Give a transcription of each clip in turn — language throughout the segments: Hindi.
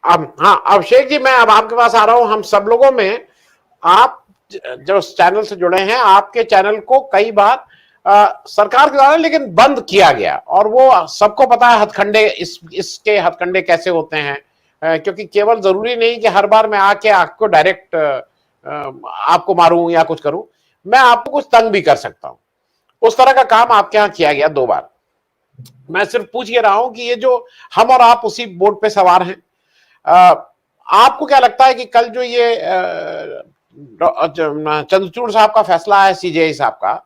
अब हाँ अभिषेक जी, मैं अब आपके पास आ रहा हूं। हम सब लोगों में, आप जो चैनल से जुड़े हैं, आपके चैनल को कई बार सरकार के द्वारा लेकिन बंद किया गया, और वो सबको पता है हथकंडे, इसके हथकंडे कैसे होते हैं। क्योंकि केवल जरूरी नहीं कि हर बार मैं आके आपको डायरेक्ट आपको मारूं या कुछ करूं, मैं आपको कुछ तंग भी कर सकता हूं। उस तरह का काम आपके यहाँ किया गया 2 बार। मैं सिर्फ पूछ ये रहा हूं कि ये जो हम और आप उसी बोट पे सवार हैं, आपको क्या लगता है कि कल जो ये चंद्रचूड़ साहब का फैसला है, सीजेआई साहब का,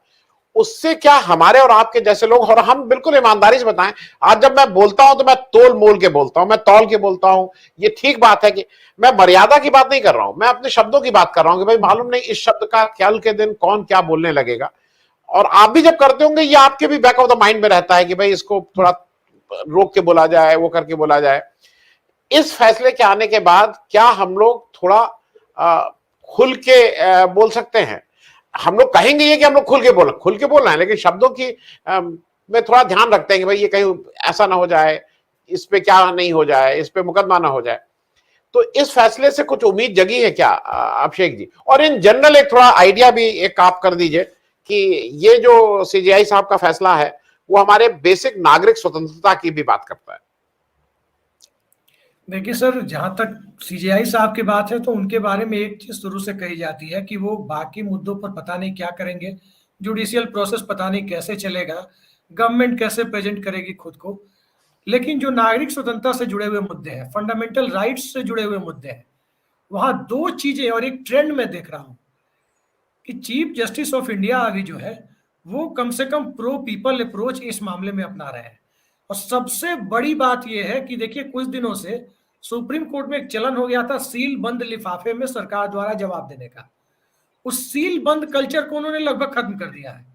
उससे क्या हमारे और आपके जैसे लोग, और हम बिल्कुल ईमानदारी से बताएं, आज जब मैं बोलता हूं तो मैं तोल मोल के बोलता हूं, मैं तौल के बोलता हूं। ये ठीक बात है कि मैं मर्यादा की बात नहीं कर रहा हूं, मैं अपने शब्दों की बात कर रहा हूं कि भाई मालूम नहीं इस शब्द का कल के दिन कौन क्या बोलने लगेगा। और आप भी जब करते होंगे, ये आपके भी बैक ऑफ द माइंड में रहता है कि भाई इसको थोड़ा रोक के बोला जाए, वो करके बोला जाए। इस फैसले के आने के बाद क्या हम लोग थोड़ा खुल के बोल सकते हैं? हम लोग कहेंगे ये कि हम लोग खुल के बोल रहे हैं, लेकिन शब्दों की में थोड़ा ध्यान रखते हैं कि भाई ये कहीं ऐसा ना हो जाए, इस पे क्या नहीं हो जाए, इस पे मुकदमा ना हो जाए। तो इस फैसले से कुछ उम्मीद जगी है क्या अभिषेक जी? और इन जनरल एक थोड़ा आइडिया भी एक आप कर दीजिए कि ये जो सीजेआई साहब का फैसला है वो हमारे बेसिक नागरिक स्वतंत्रता की भी बात करता है। देखिए सर, जहां तक सीजेआई साहब की बात है तो उनके बारे में एक चीज शुरू से कही जाती है कि वो बाकी मुद्दों पर पता नहीं क्या करेंगे, जुडिशियल प्रोसेस पता नहीं कैसे चलेगा, गवर्नमेंट कैसे प्रेजेंट करेगी खुद को। लेकिन जो नागरिक स्वतंत्रता से जुड़े हुए मुद्दे हैं, फंडामेंटल राइट्स से जुड़े हुए मुद्दे हैं, वहां दो चीजें और एक ट्रेंड में देख रहा हूं कि चीफ जस्टिस ऑफ इंडिया अभी जो है वो कम से कम प्रो पीपल अप्रोच इस मामले में अपना रहे हैं। और सबसे बड़ी बात यह है कि देखिए, कुछ दिनों से सुप्रीम कोर्ट में एक चलन हो गया था सील बंद लिफाफे में सरकार द्वारा जवाब देने का। उस सील बंद कल्चर को उन्होंने लगभग खत्म कर दिया है।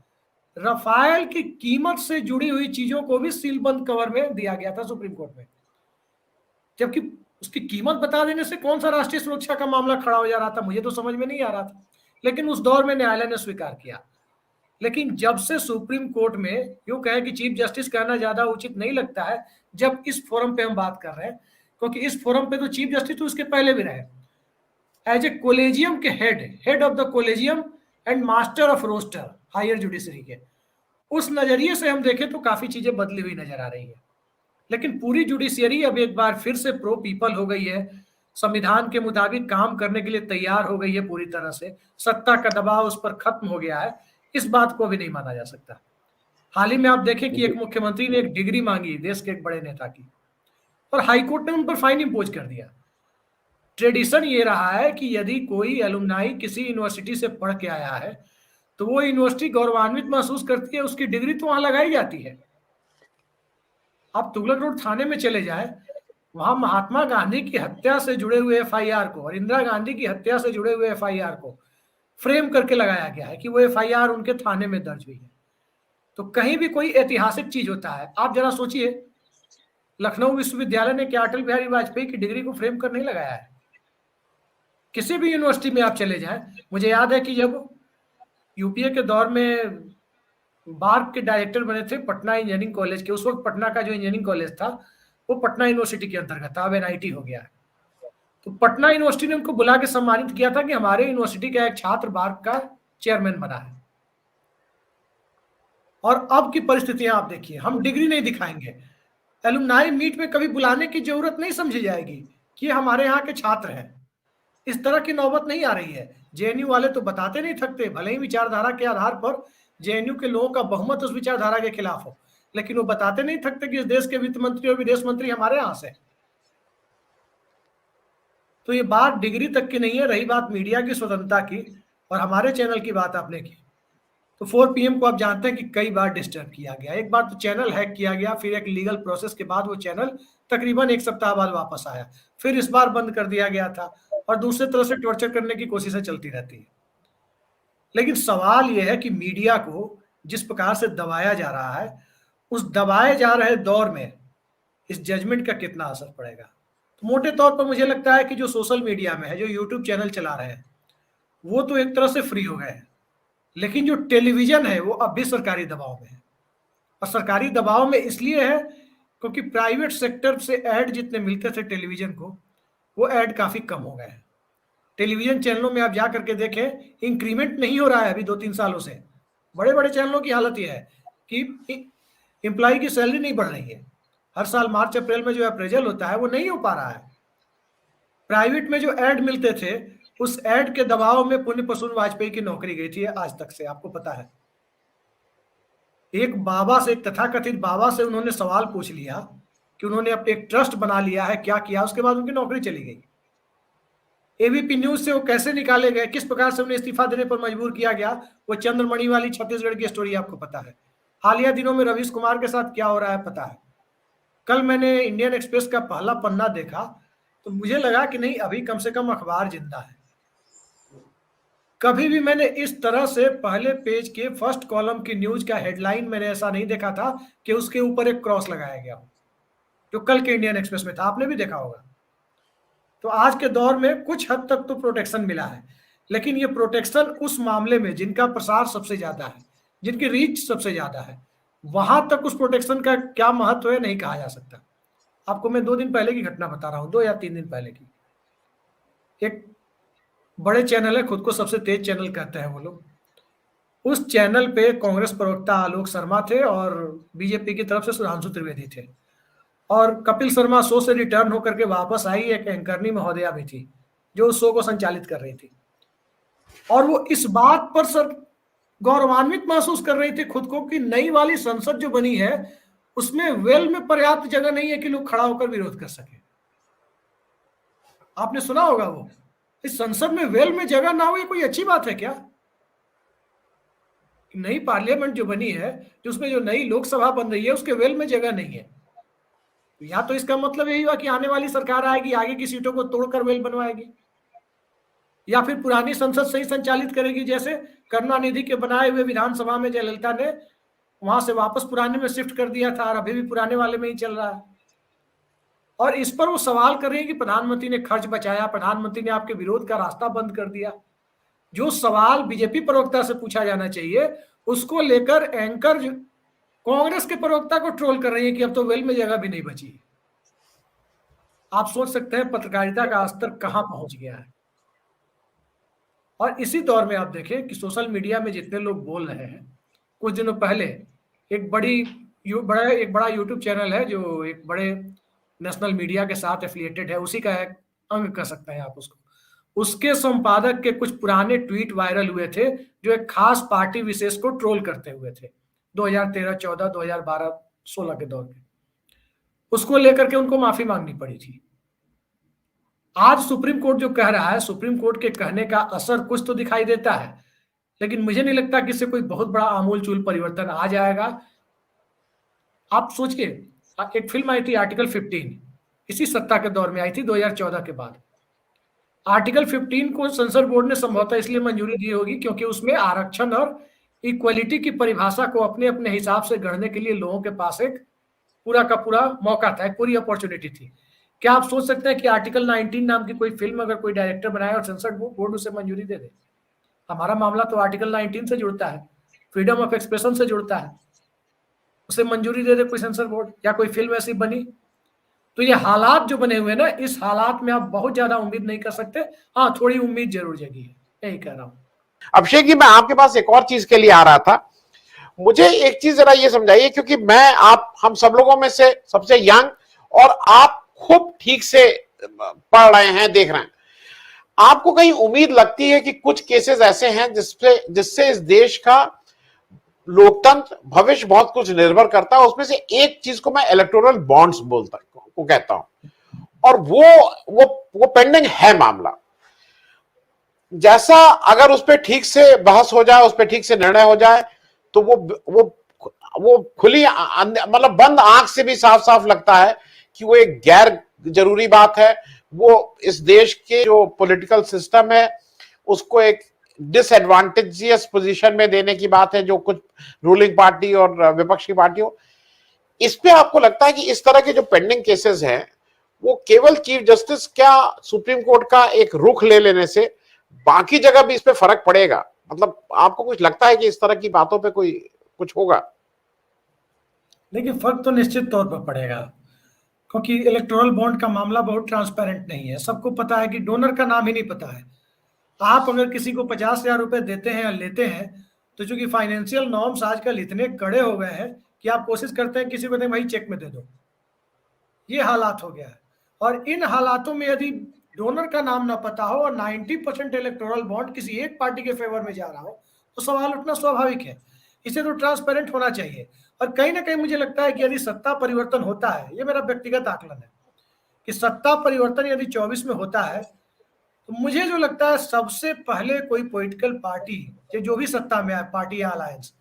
रफाल की कीमत से जुड़ी हुई चीजों को भी सील बंद कवर में दिया गया था सुप्रीम कोर्ट में, जबकि उसकी कीमत बता देने से कौन सा राष्ट्रीय सुरक्षा का मामला खड़ा हो जा रहा था, मुझे तो समझ में नहीं आ रहा था। लेकिन उस दौर में न्यायालय ने स्वीकार किया। लेकिन जब से सुप्रीम कोर्ट में यूं कहे कि चीफ जस्टिस कहना ज्यादा उचित नहीं लगता है जब इस फोरम पे हम बात कर रहे हैं, क्योंकि इस फोरम पे तो चीफ जस्टिस तो उसके पहले भी रहे एज ए कोलेजियम के head of the collegium and master of roster higher judiciary के। उस नजरिए से हम देखें तो काफी चीजें बदली हुई नजर आ रही है। लेकिन पूरी जुडिशियरी अब एक बार फिर से प्रो पीपल हो गई है, संविधान के मुताबिक काम करने के लिए तैयार हो गई है पूरी तरह से, सत्ता का दबाव उस पर खत्म हो गया है। इस बात को भी नहीं माना जा सकता। हाल ही में आप देखें कि एक मुख्यमंत्री ने एक डिग्री मांगी देश के एक बड़े नेता की, और हाईकोर्ट ने उन पर फाइन इंपोज कर दिया। ट्रेडिशन ये रहा है कि यदि कोई एलुमनाई किसी यूनिवर्सिटी से पढ़ के आया है तो वो यूनिवर्सिटी गौरवान्वित महसूस करती है, उसकी डिग्री तो वहां लगाई जाती है। आप तुगलक रोड थाने में चले जाए, वहां महात्मा गांधी की हत्या से जुड़े हुए एफआईआर को और इंदिरा गांधी की हत्या से जुड़े हुए एफआईआर को फ्रेम करके लगाया गया है कि वो एफआईआर उनके थाने में दर्ज हुई है। तो कहीं भी कोई ऐतिहासिक चीज होता है, आप जरा सोचिए, लखनऊ विश्वविद्यालय ने क्या अटल बिहारी वाजपेयी की डिग्री को फ्रेम कर नहीं लगाया है? किसी भी यूनिवर्सिटी में आप चले जाएं, मुझे याद है कि जब यूपीए के दौर में बार्क के डायरेक्टर बने थे पटना इंजीनियरिंग कॉलेज के, उस वक्त पटना का जो इंजीनियरिंग कॉलेज था वो पटना यूनिवर्सिटी के अंतर्गत था, अब एनआईटी हो गया है। तो पटना यूनिवर्सिटी ने उनको बुला के सम्मानित किया था कि हमारे यूनिवर्सिटी का एक छात्र बार्क का चेयरमैन बना है। और अब की परिस्थितियां आप देखिए, हम डिग्री नहीं दिखाएंगे, एलुमनाई मीट में कभी बुलाने की जरूरत नहीं समझी जाएगी कि हमारे यहाँ के छात्र हैं। इस तरह की नौबत नहीं आ रही है। जेएनयू वाले तो बताते नहीं थकते, भले ही विचारधारा के आधार पर जेएनयू के लोगों का बहुमत उस विचारधारा के खिलाफ हो, लेकिन वो बताते नहीं थकते कि इस देश के वित्त मंत्री और विदेश मंत्री हमारे यहां से। तो ये बात डिग्री तक की नहीं है। रही बात मीडिया की स्वतंत्रता की और हमारे चैनल की बात आपने की, तो 4 PM को आप जानते हैं कि कई बार डिस्टर्ब किया गया। एक बार तो चैनल हैक किया गया, फिर एक लीगल प्रोसेस के बाद वो चैनल तकरीबन 1 सप्ताह बाद वापस आया, फिर इस बार बंद कर दिया गया था, और दूसरी तरह से टॉर्चर करने की कोशिशें चलती रहती है। लेकिन सवाल यह है कि मीडिया को जिस प्रकार से दबाया जा रहा है, उस दबाए जा रहे दौर में इस जजमेंट का कितना असर पड़ेगा। तो मोटे तौर पर मुझे लगता है कि जो सोशल मीडिया में है, जो यूट्यूब चैनल चला रहे हैं, वो तो एक तरह से फ्री हो गए हैं, लेकिन जो टेलीविजन है वो अब भी सरकारी दबाव में है। और सरकारी दबाव में इसलिए है क्योंकि प्राइवेट सेक्टर से ऐड जितने मिलते थे टेलीविजन को, वो ऐड काफी कम हो गए हैं। टेलीविजन चैनलों में आप जा करके देखें, इंक्रीमेंट नहीं हो रहा है अभी 2-3 सालों से। बड़े बड़े चैनलों की हालत यह है कि एम्प्लॉय की सैलरी नहीं बढ़ रही है। हर साल मार्च अप्रैल में जो अप्रेजल होता है वो नहीं हो पा रहा है। प्राइवेट में जो ऐड मिलते थे, उस ऐड के दबाव में पुण्य प्रसून वाजपेयी की नौकरी गई थी आज तक से, आपको पता है। एक बाबा से, एक तथाकथित बाबा से उन्होंने सवाल पूछ लिया कि उन्होंने अपने एक ट्रस्ट बना लिया है, क्या किया, उसके बाद उनकी नौकरी चली गई। एबीपी न्यूज से वो कैसे निकाले गए, किस प्रकार से उन्हें इस्तीफा देने पर मजबूर किया गया, वो चंद्रमणि वाली छत्तीसगढ़ की स्टोरी आपको पता है। हालिया दिनों में रवीश कुमार के साथ क्या हो रहा है पता है। कल मैंने इंडियन एक्सप्रेस का पहला पन्ना देखा तो मुझे लगा कि नहीं, अभी कम से कम अखबार जिंदा है। कभी भी मैंने इस तरह से पहले पेज के फर्स्ट कॉलम की न्यूज का हेडलाइन मैंने ऐसा नहीं देखा था कि उसके ऊपर एक क्रॉस लगाया गया हो, जो कल के इंडियन एक्सप्रेस में था। आपने भी देखा होगा। तो आज के दौर में कुछ हद तक तो प्रोटेक्शन मिला है, लेकिन ये प्रोटेक्शन उस मामले में जिनका प्रसार सबसे ज्यादा है, जिनकी रीच सबसे ज्यादा है, वहां तक उस प्रोटेक्शन का क्या महत्व है नहीं कहा जा सकता। आपको मैं 2 दिन पहले की घटना बता रहा हूं, 2 या 3 दिन पहले की। एक बड़े चैनल है, खुद को सबसे तेज चैनल कहते हैं वो लोग। उस चैनल पे कांग्रेस प्रवक्ता आलोक शर्मा थे और बीजेपी की तरफ से सुधांशु त्रिवेदी थे। और कपिल शर्मा शो से रिटर्न होकर के वापस आई एक एंकरनी महोदया भी थी जो उस शो को संचालित कर रही थी, और वो इस बात पर सर गौरवान्वित महसूस कर रही थी खुद को कि नई वाली संसद जो बनी है उसमें वेल में पर्याप्त जगह नहीं है कि लोग खड़ा होकर विरोध कर सके। आपने सुना होगा वो, इस संसद में वेल में जगह ना हो ये कोई अच्छी बात है क्या? नई पार्लियामेंट जो बनी है, जो उसमें जो नई लोकसभा बन रही है, उसके वेल में जगह नहीं है। या तो इसका मतलब यही हुआ कि आने वाली सरकार आएगी, आगे की सीटों को तोड़कर वेल बनवाएगी, या फिर पुरानी संसद से ही संचालित करेगी, जैसे करुणानिधि के बनाए हुए विधानसभा में जयललिता ने वहां से वापस पुराने में शिफ्ट कर दिया था और अभी भी पुराने वाले में ही चल रहा है। और इस पर वो सवाल कर रही है कि प्रधानमंत्री ने खर्च बचाया, प्रधानमंत्री ने आपके विरोध का रास्ता बंद कर दिया। जो सवाल बीजेपी प्रवक्ता से पूछा जाना चाहिए उसको लेकर एंकर कांग्रेस के प्रवक्ता को ट्रोल कर रही है कि अब तो वेल में जगह भी नहीं बची। आप सोच सकते हैं पत्रकारिता का स्तर कहां पहुंच गया है। और इसी दौर में आप देखें कि सोशल मीडिया में जितने लोग बोल रहे हैं, कुछ दिनों पहले एक बड़ा यूट्यूब चैनल है जो एक बड़े नेशनल मीडिया के साथ एफिलिएटेड है, उसी का एक अंग कह सकते हैं आप उसको। उसके संपादक के कुछ पुराने ट्वीट वायरल हुए थे जो एक खास पार्टी विशेष को ट्रोल करते हुए थे 2013-14, 2012-16 के दौर में। उसको लेकर के उनको माफी मांगनी पड़ी थी। आज सुप्रीम कोर्ट जो कह रहा है, सुप्रीम कोर्ट के कहने का असर कुछ तो दिखाई देता है, लेकिन मुझे नहीं लगता कि इससे कोई बहुत बड़ा आमूलचूल परिवर्तन आ जाएगा। आप सोचिए, एक फिल्म आई थी आर्टिकल 15, इसी सत्ता के दौर में आई थी 2014 के बाद। आर्टिकल 15 को संसद बोर्ड ने संभवतः इसलिए मंजूरी दी होगी क्योंकि उसमें आरक्षण और इक्वलिटी की परिभाषा को अपने अपने हिसाब से गढ़ने के लिए लोगों के पास एक पूरा का पूरा मौका था, एक पूरी अपॉर्चुनिटी थी। क्या आप सोच सकते हैं कि आर्टिकल 19 नाम की कोई फिल्म अगर कोई डायरेक्टर बनाए और संसद बोर्ड उसे मंजूरी दे दे? हमारा मामला तो आर्टिकल 19 से जुड़ता है, फ्रीडम ऑफ एक्सप्रेशन से जुड़ता है, उसे मंजूरी दे दे कोई सेंसर बोर्ड या कोई फिल्म ऐसी बनी? तो ये हालात जो बने हुए ना, इस हालात में आप बहुत ज्यादा उम्मीद नहीं कर सकते। हाँ, थोड़ी उम्मीद जरूर जगी है, यही कह रहा हूं। अभिषेक जी, मैं आपके पास एक और चीज के लिए आ रहा था। मुझे एक चीज जरा ये समझाइए, क्योंकि मैं आप हम सब लोगों में से सबसे यंग, और आप खूब ठीक से पढ़ रहे हैं, देख रहे हैं, आपको कहीं उम्मीद लगती है कि कुछ केसेस ऐसे हैं जिससे इस देश का लोकतंत्र भविष्य बहुत कुछ निर्भर करता है? उसमें से एक चीज को मैं इलेक्टोरल बॉन्ड्स को कहता हूं, और वो पेंडिंग है मामला। जैसा अगर उस पर ठीक से बहस हो जाए, उस पर ठीक से निर्णय हो जाए, तो वो खुली मतलब बंद आंख से भी साफ साफ लगता है कि वो एक गैर जरूरी बात है। वो इस देश के जो पॉलिटिकल सिस्टम है उसको एक डिसएडवांटेजियस पोजीशन में देने की बात है, जो कुछ रूलिंग पार्टी और विपक्ष की पार्टी हो। इस पे आपको लगता है कि इस तरह के जो पेंडिंग केसेस हैं वो केवल चीफ जस्टिस, क्या सुप्रीम कोर्ट का एक रुख ले लेने से बाकी जगह भी इस पे फर्क पड़ेगा? मतलब आपको कुछ लगता है कि इस तरह की बातों पे कुछ होगा? देखिए, फर्क तो निश्चित तौर पर पड़ेगा, क्योंकि इलेक्टोरल बॉन्ड का मामला बहुत ट्रांसपेरेंट नहीं है। सबको पता है कि डोनर का नाम ही नहीं पता है। आप अगर किसी को 50,000 रुपए देते हैं या लेते हैं, तो चूंकि फाइनेंशियल नॉर्म्स आजकल इतने कड़े हो गए हैं कि आप कोशिश करते हैं किसी को दें भाई चेक में दे दो, ये हालात हो गया है। और इन हालातों में यदि डोनर का नाम ना पता हो और 90% इलेक्टोरल बॉन्ड किसी एक पार्टी के फेवर में जा रहा हो, तो सवाल उठना स्वाभाविक है। इसे तो ट्रांसपेरेंट होना चाहिए। और कहीं ना कहीं मुझे लगता है कि यदि सत्ता परिवर्तन होता है, ये मेरा व्यक्तिगत आकलन है, कि सत्ता परिवर्तन यदि 24 में होता है, तो मुझे जो लगता है सबसे पहले कोई पॉलिटिकल पार्टी जो भी सत्ता में आए, पार्टी या अलायंस,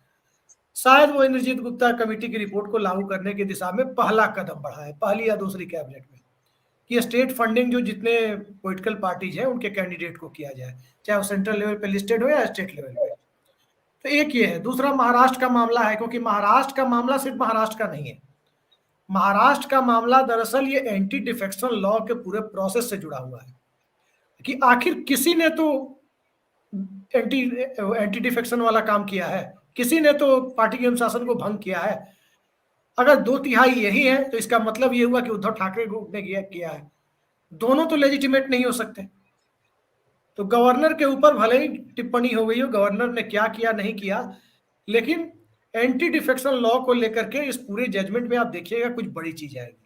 शायद वो इंद्रजीत गुप्ता कमेटी की रिपोर्ट को लागू करने की दिशा में पहला कदम बढ़ाए, पहली या दूसरी कैबिनेट में, कि स्टेट फंडिंग जो जितने पॉलिटिकल पार्टीज हैं उनके कैंडिडेट को किया जाए, चाहे वो सेंट्रल लेवल पे लिस्टेड हो या स्टेट लेवल पे। तो एक ये है। दूसरा महाराष्ट्र का मामला है, क्योंकि महाराष्ट्र का मामला सिर्फ महाराष्ट्र का नहीं है। महाराष्ट्र का मामला दरअसल ये एंटी डिफेक्शन लॉ के पूरे प्रोसेस से जुड़ा हुआ है, कि आखिर किसी ने तो एंटी डिफेक्शन वाला काम किया है, किसी ने तो पार्टी के अनुशासन को भंग किया है। अगर 2/3 यही है, तो इसका मतलब ये हुआ कि उद्धव ठाकरे ने किया है। दोनों तो लेजिटिमेट नहीं हो सकते। तो गवर्नर के ऊपर भले ही टिप्पणी हो गई हो, गवर्नर ने क्या किया नहीं किया, लेकिन एंटी डिफेक्शन लॉ को लेकर के इस पूरे जजमेंट में आप देखिएगा कुछ बड़ी चीज आएगी।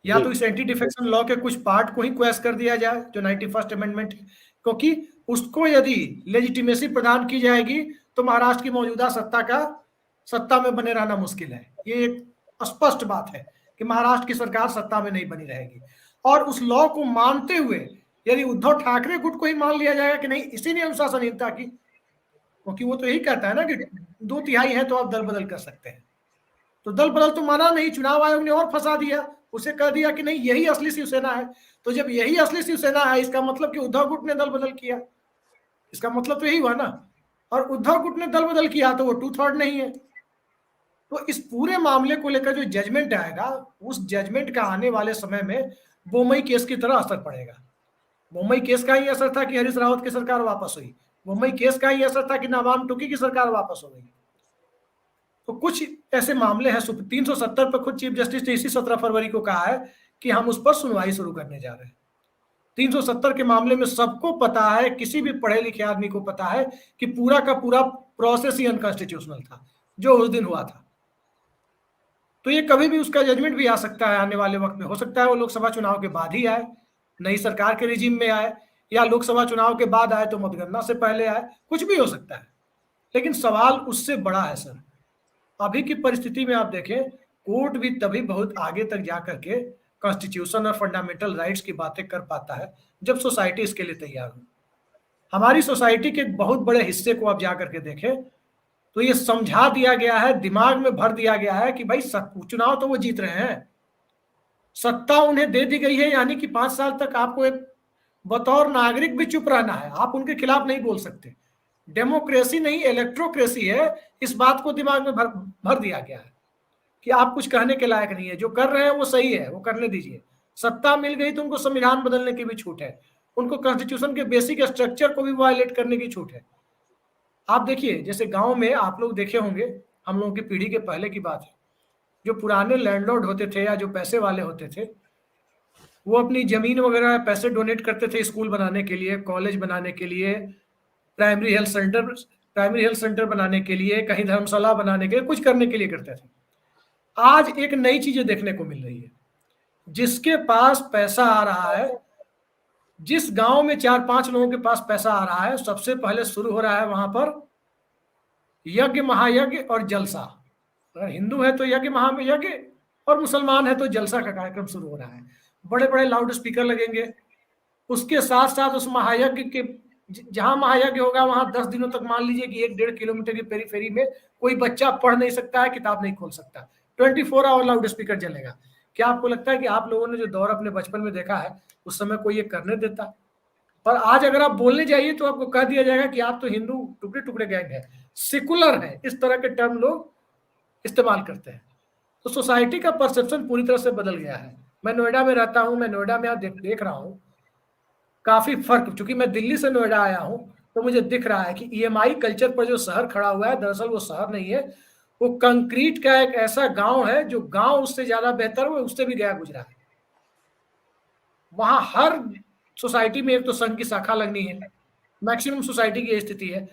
या तो इस एंटी डिफेक्शन लॉ के कुछ पार्ट को ही क्वेश कर दिया जाए, जो 91st अमेंडमेंट है, क्योंकि उसको यदि लेजिटिमेसी प्रदान की जाएगी तो महाराष्ट्र की मौजूदा सत्ता में बने रहना मुश्किल है। ये एक स्पष्ट बात है कि महाराष्ट्र की सरकार सत्ता में नहीं बनी रहेगी। और उस लॉ को मानते हुए यदि उद्धव ठाकरे गुट को ही मान लिया जाएगा कि नहीं, इसी ने अनुशासनहीनता की, क्योंकि वो तो यही कहता है ना कि 2/3 है तो आप दल बदल कर सकते हैं। तो दल बदल तो माना नहीं, चुनाव आयोग ने और फंसा दिया, उसे कह दिया कि नहीं यही असली शिवसेना है। तो जब यही असली शिवसेना है, इसका मतलब कि उद्धव गुट ने दल बदल किया, इसका मतलब तो यही हुआ ना। और उद्धव गुट ने दल बदल किया तो वो 2/3 नहीं है। तो इस पूरे मामले को लेकर जो जजमेंट आएगा, उस जजमेंट का आने वाले समय में बोमई केस की तरह असर पड़ेगा। बोमई केस का ही असर था कि हरीश रावत की सरकार वापस हुई, बोमई केस का ही असर था कि नवाब टुकी की सरकार वापस हो गई। तो कुछ ऐसे मामले हैं। 370 पर खुद चीफ जस्टिस ने इसी 17 फरवरी को कहा है कि हम उस पर सुनवाई शुरू करने जा रहे हैं। 370 के मामले में सबको पता है, किसी भी पढ़े लिखे आदमी को पता है कि पूरा का पूरा प्रोसेस ही अनकॉन्स्टिट्यूशनल था जो उस दिन हुआ था। तो ये कभी भी उसका जजमेंट भी आ सकता है आने वाले वक्त में। हो सकता है वो लोकसभा चुनाव के बाद ही आए, नई सरकार के रिजीम में आए, या लोकसभा चुनाव के बाद आए तो मतगणना से पहले आए, कुछ भी हो सकता है। लेकिन सवाल उससे बड़ा है सर। अभी की परिस्थिति में आप देखें, कोर्ट भी तभी बहुत आगे तक जा करके कॉन्स्टिट्यूशन और फंडामेंटल राइट्स की बातें कर पाता है जब सोसाइटी इसके लिए तैयार हो। हमारी सोसाइटी के बहुत बड़े हिस्से को आप जा करके देखें तो ये समझा दिया गया है, दिमाग में भर दिया गया है कि भाई चुनाव तो वो जीत रहे हैं, सत्ता उन्हें दे दी गई है, यानी कि 5 साल तक आपको एक बतौर नागरिक भी चुप रहना है, आप उनके खिलाफ नहीं बोल सकते। डेमोक्रेसी नहीं इलेक्ट्रोक्रेसी है, इस बात को दिमाग में भर दिया गया है कि आप कुछ कहने के लायक नहीं है, जो कर रहे हैं वो सही है, वो करने दीजिए। सत्ता मिल गई तो उनको संविधान बदलने की भी छूट है, उनको कॉन्स्टिट्यूशन के बेसिक स्ट्रक्चर को भी वायलेट करने की छूट है। आप देखिए, जैसे गांव में आप लोग देखे होंगे, हम लोगों की पीढ़ी के पहले की बात है, जो पुराने लैंडलॉर्ड होते थे या जो पैसे वाले होते थे, वो अपनी जमीन वगैरह पैसे डोनेट करते थे स्कूल बनाने के लिए, कॉलेज बनाने के लिए, प्राइमरी हेल्थ सेंटर बनाने के लिए, कहीं धर्मशाला बनाने के लिए, कुछ करने के लिए करते थे। आज एक नई चीजें देखने को मिल रही है। जिसके पास पैसा आ रहा है, जिस गांव में 4-5 लोगों के पास पैसा आ रहा है, सबसे पहले शुरू हो रहा है वहां पर यज्ञ महायज्ञ और जलसा। अगर हिंदू है तो यज्ञ महायज्ञ और मुसलमान है तो जलसा का कार्यक्रम शुरू हो रहा है। बड़े बड़े लाउड स्पीकर लगेंगे, उसके साथ साथ उस महायज्ञ के जहां महायज्ञ होगा वहां 10 दिनों तक मान लीजिए कि 1-1.5 किलोमीटर की पेरीफेरी में कोई बच्चा पढ़ नहीं सकता है, किताब नहीं खोल सकता, 24 आवर लाउड स्पीकर चलेगा। क्या आपको लगता है कि आप लोगों ने जो दौर अपने बचपन में देखा है उस समय कोई ये करने देता? पर आज अगर आप बोलने जाइए तो आपको कह दिया जाएगा कि आप तो हिंदू टुकड़े टुकड़े गैंग है, सेकुलर है, इस तरह के टर्म लोग इस्तेमाल करते हैं। तो सोसाइटी का परसेप्शन पूरी तरह से बदल गया है। मैं नोएडा में रहता हूं, मैं नोएडा में देख रहा हूं काफी फर्क, चूंकि मैं दिल्ली से नोएडा आया हूं तो मुझे दिख रहा है कि ईएमआई कल्चर पर जो शहर खड़ा हुआ है, दरअसल वो शहर नहीं है, वो कंक्रीट का एक ऐसा गांव है जो गांव उससे ज्यादा बेहतर हो, उससे भी गया गुजरा है। वहां हर सोसाइटी में एक तो संघ की शाखा लगनी है, मैक्सिमम सोसाइटी की स्थिति है।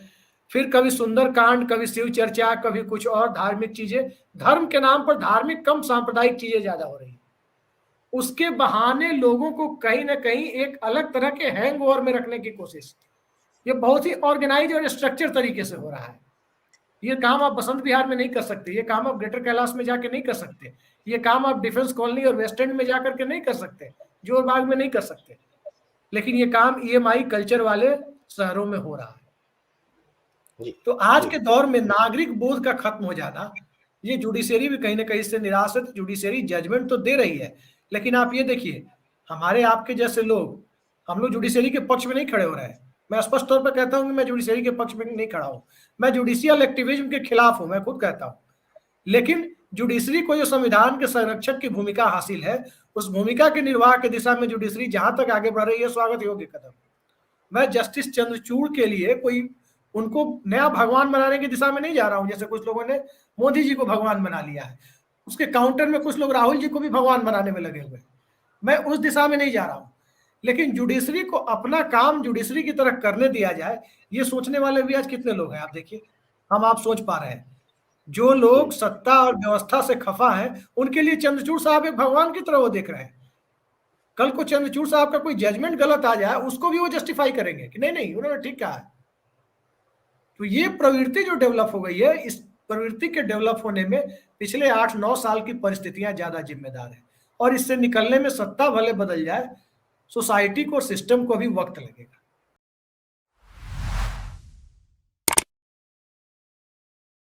फिर कभी सुंदरकांड, कभी शिव चर्चा, कभी कुछ और धार्मिक चीजें, धर्म के नाम पर धार्मिक कम सांप्रदायिक चीजें ज्यादा हो रही है। उसके बहाने लोगों को कहीं ना कहीं एक अलग तरह के हैंगओवर में रखने की कोशिश, ये बहुत ही ऑर्गेनाइज और स्ट्रक्चर तरीके से हो रहा है। ये काम आप बसंत विहार में नहीं कर सकते, ये काम आप ग्रेटर कैलाश में जाके नहीं कर सकते, ये काम आप डिफेंस कॉलोनी और वेस्ट एंड में जाकर के नहीं कर सकते, जोरबाग में नहीं कर सकते। लेकिन ये काम ईएमआई कल्चर वाले शहरों में हो रहा है। जी, तो आज जी। के दौर में नागरिक बोध का खत्म हो जाना, ये जुडिशरी भी कहीं ना कहीं से निराश है। जुडिशरी जजमेंट तो दे रही है, लेकिन आप ये देखिए, हमारे आपके जैसे लोग, हम लोग जुडिशरी के पक्ष में नहीं खड़े हो रहे हैं। मैं स्पष्ट तौर पर कहता हूं कि मैं जुडिशरी के पक्ष में नहीं खड़ा हूं, मैं जुडिशियल एक्टिविज्म के खिलाफ हूं, मैं खुद कहता हूं। लेकिन जुडिशरी को जो संविधान के संरक्षक की भूमिका हासिल है, उस भूमिका के निर्वाह की दिशा में जुडिशरी जहां तक आगे बढ़ रही है, स्वागत योग्य कदम। मैं जस्टिस चंद्रचूड़ के लिए कोई उनको नया भगवान बनाने की दिशा में नहीं जा रहा हूं, जैसे कुछ लोगों ने मोदी जी को भगवान बना लिया है। उसके काउंटर में कुछ लोग राहुल जी को भी भगवान बनाने में लगे हुए। मैं उस दिशा में नहीं जा रहा हूं, लेकिन जुडिशरी को अपना काम जुडिशरी की तरह करने दिया जाए, ये सोचने वाले भी आज कितने लोग हैं आप देखिए। हम आप सोच पा रहे हैं, जो लोग सत्ता और व्यवस्था से खफा हैं, उनके लिए चंद्रचूड़ साहब एक भगवान की तरह वो देख रहे हैं। कल को चंद्रचूड़ साहब का कोई जजमेंट गलत आ जाए, उसको भी वो जस्टिफाई करेंगे कि नहीं नहीं उन्होंने ठीक कहा है। तो ये प्रवृत्ति जो डेवलप हो गई है, इस प्रवृत्ति के डेवलप होने में पिछले 8-9 साल की परिस्थितियां ज्यादा जिम्मेदार है। और इससे निकलने में सत्ता भले बदल जाए, सोसाइटी को, सिस्टम को भी वक्त लगेगा।